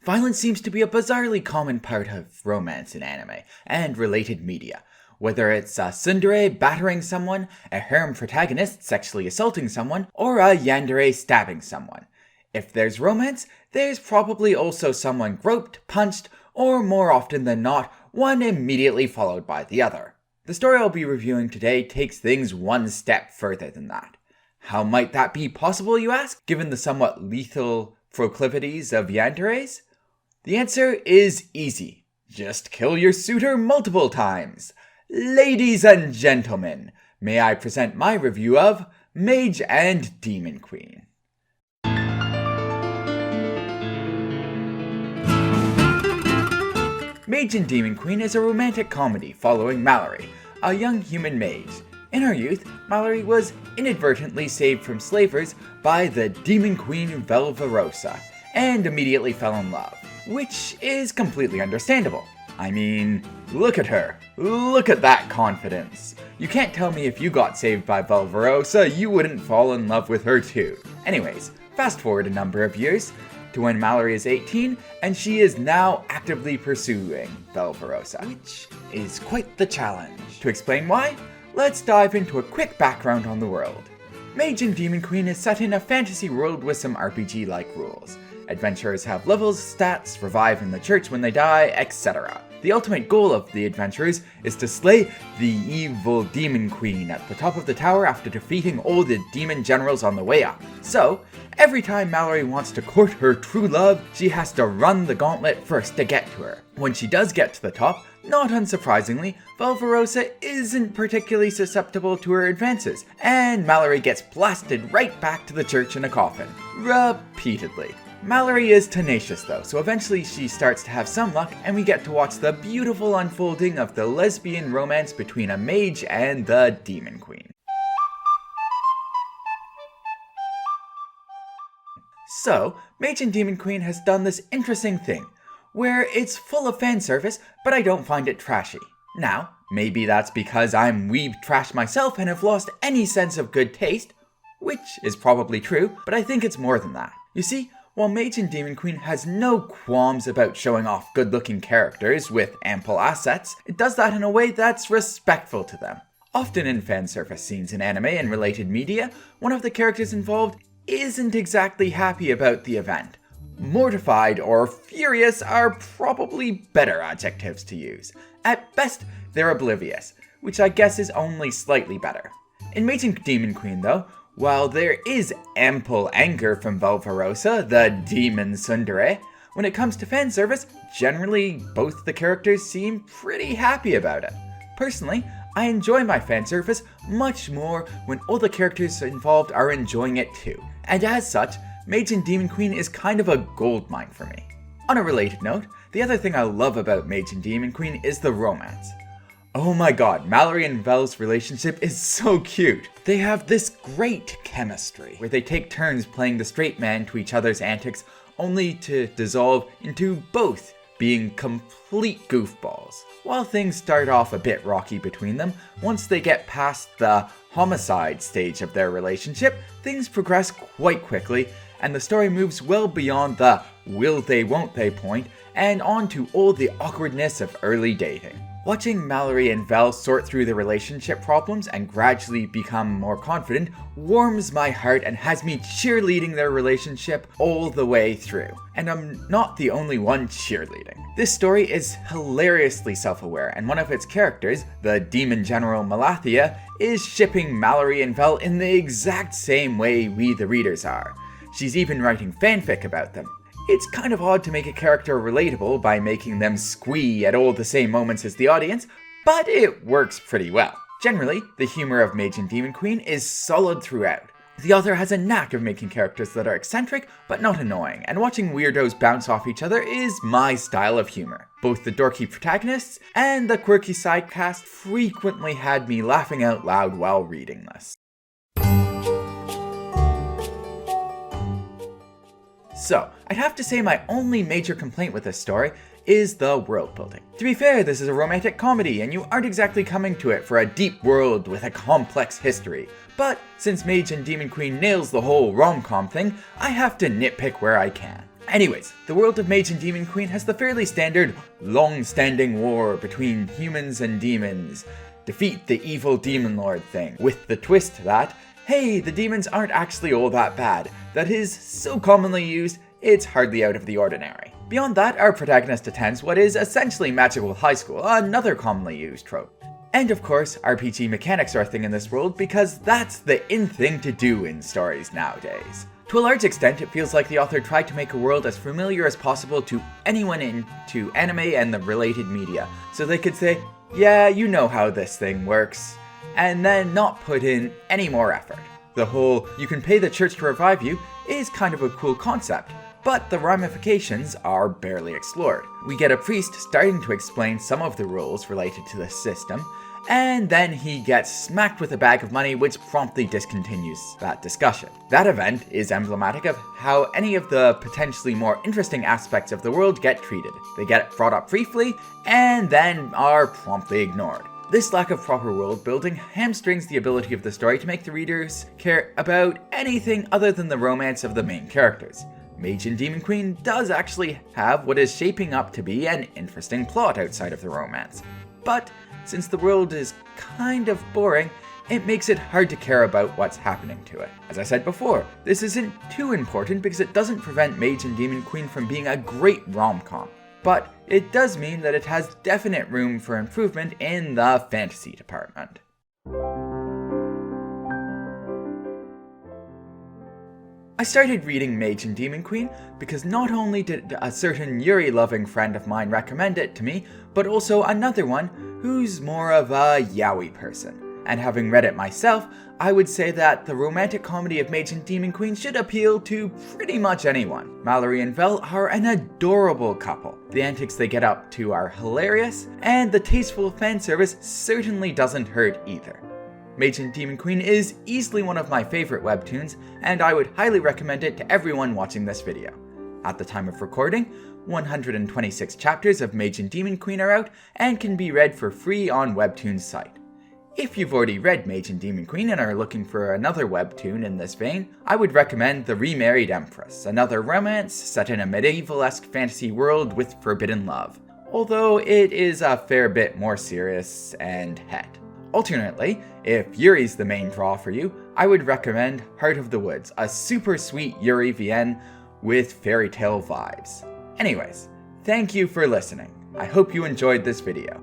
Violence seems to be a bizarrely common part of romance in anime and related media. Whether it's a tsundere battering someone, a harem protagonist sexually assaulting someone, or a yandere stabbing someone. If there's romance, there's probably also someone groped, punched, or more often than not, one immediately followed by the other. The story I'll be reviewing today takes things one step further than that. How might that be possible, you ask, given the somewhat lethal proclivities of yanderes? The answer is easy. Just kill your suitor multiple times. Ladies and gentlemen, may I present my review of Mage and Demon Queen. Mage and Demon Queen is a romantic comedy following Mallory, a young human mage. In her youth, Mallory was inadvertently saved from slavers by the Demon Queen Velverosa, and immediately fell in love, which is completely understandable. I mean, look at her. Look at that confidence. You can't tell me if you got saved by Velverosa, you wouldn't fall in love with her too. Anyways, fast forward a number of years to when Mallory is 18, and she is now actively pursuing Velverosa, which is quite the challenge. To explain why, let's dive into a quick background on the world. Mage and Demon Queen is set in a fantasy world with some RPG-like rules. Adventurers have levels, stats, revive in the church when they die, etc. The ultimate goal of the adventurers is to slay the evil Demon Queen at the top of the tower after defeating all the demon generals on the way up. So, every time Mallory wants to court her true love, she has to run the gauntlet first to get to her. When she does get to the top, not unsurprisingly, Velverosa isn't particularly susceptible to her advances, and Mallory gets blasted right back to the church in a coffin. Repeatedly. Mallory is tenacious though, so eventually she starts to have some luck, and we get to watch the beautiful unfolding of the lesbian romance between a mage and the Demon Queen. So, Mage and Demon Queen has done this interesting thing, where it's full of fan service, but I don't find it trashy. Now, maybe that's because I'm weeb trash myself and have lost any sense of good taste, which is probably true, but I think it's more than that. You see, while Mage and Demon Queen has no qualms about showing off good-looking characters with ample assets, it does that in a way that's respectful to them. Often in fanservice scenes in anime and related media, one of the characters involved isn't exactly happy about the event. Mortified or furious are probably better adjectives to use. At best, they're oblivious, which I guess is only slightly better. In Mage and Demon Queen though, while there is ample anger from Velverosa, the demon tsundere, when it comes to fan service, generally both the characters seem pretty happy about it. Personally, I enjoy my fan service much more when all the characters involved are enjoying it too. And as such, Mage and Demon Queen is kind of a goldmine for me. On a related note, the other thing I love about Mage and Demon Queen is the romance. Oh my god, Mallory and Vel's relationship is so cute. They have this great chemistry, where they take turns playing the straight man to each other's antics, only to dissolve into both being complete goofballs. While things start off a bit rocky between them, once they get past the homicide stage of their relationship, things progress quite quickly, and the story moves well beyond the will they won't they point, and on to all the awkwardness of early dating. Watching Mallory and Vel sort through their relationship problems and gradually become more confident warms my heart and has me cheerleading their relationship all the way through. And I'm not the only one cheerleading. This story is hilariously self-aware, and one of its characters, the Demon General Malathea, is shipping Mallory and Vel in the exact same way we the readers are. She's even writing fanfic about them. It's kind of odd to make a character relatable by making them squee at all the same moments as the audience, but it works pretty well. Generally, the humor of Mage and Demon Queen is solid throughout. The author has a knack of making characters that are eccentric but not annoying, and watching weirdos bounce off each other is my style of humor. Both the dorky protagonists and the quirky side cast frequently had me laughing out loud while reading this. So, I'd have to say my only major complaint with this story is the world building. To be fair, this is a romantic comedy, and you aren't exactly coming to it for a deep world with a complex history. But since Mage and Demon Queen nails the whole rom-com thing, I have to nitpick where I can. Anyways, the world of Mage and Demon Queen has the fairly standard, long-standing war between humans and demons. Defeat the evil demon lord thing, with the twist that, hey, the demons aren't actually all that bad, that is so commonly used, it's hardly out of the ordinary. Beyond that, our protagonist attends what is essentially magical high school, another commonly used trope. And of course, RPG mechanics are a thing in this world because that's the in thing to do in stories nowadays. To a large extent, it feels like the author tried to make a world as familiar as possible to anyone into anime and the related media, so they could say, yeah, you know how this thing works, and then not put in any more effort. The whole, you can pay the church to revive you, is kind of a cool concept, but the ramifications are barely explored. We get a priest starting to explain some of the rules related to the system, and then he gets smacked with a bag of money which promptly discontinues that discussion. That event is emblematic of how any of the potentially more interesting aspects of the world get treated. They get brought up briefly, and then are promptly ignored. This lack of proper world building hamstrings the ability of the story to make the readers care about anything other than the romance of the main characters. Mage and Demon Queen does actually have what is shaping up to be an interesting plot outside of the romance. But since the world is kind of boring, it makes it hard to care about what's happening to it. As I said before, this isn't too important because it doesn't prevent Mage and Demon Queen from being a great rom-com. But it does mean that it has definite room for improvement in the fantasy department. I started reading Mage and Demon Queen because not only did a certain Yuri-loving friend of mine recommend it to me, but also another one who's more of a yaoi person. And having read it myself, I would say that the romantic comedy of Mage and Demon Queen should appeal to pretty much anyone. Mallory and Vel are an adorable couple. The antics they get up to are hilarious, and the tasteful fanservice certainly doesn't hurt either. Mage and Demon Queen is easily one of my favorite webtoons, and I would highly recommend it to everyone watching this video. At the time of recording, 126 chapters of Mage and Demon Queen are out and can be read for free on Webtoon's site. If you've already read Mage and Demon Queen and are looking for another webtoon in this vein, I would recommend The Remarried Empress, another romance set in a medieval-esque fantasy world with forbidden love, although it is a fair bit more serious and het. Alternately, if Yuri's the main draw for you, I would recommend Heart of the Woods, a super sweet Yuri VN with fairy tale vibes. Anyways, thank you for listening. I hope you enjoyed this video.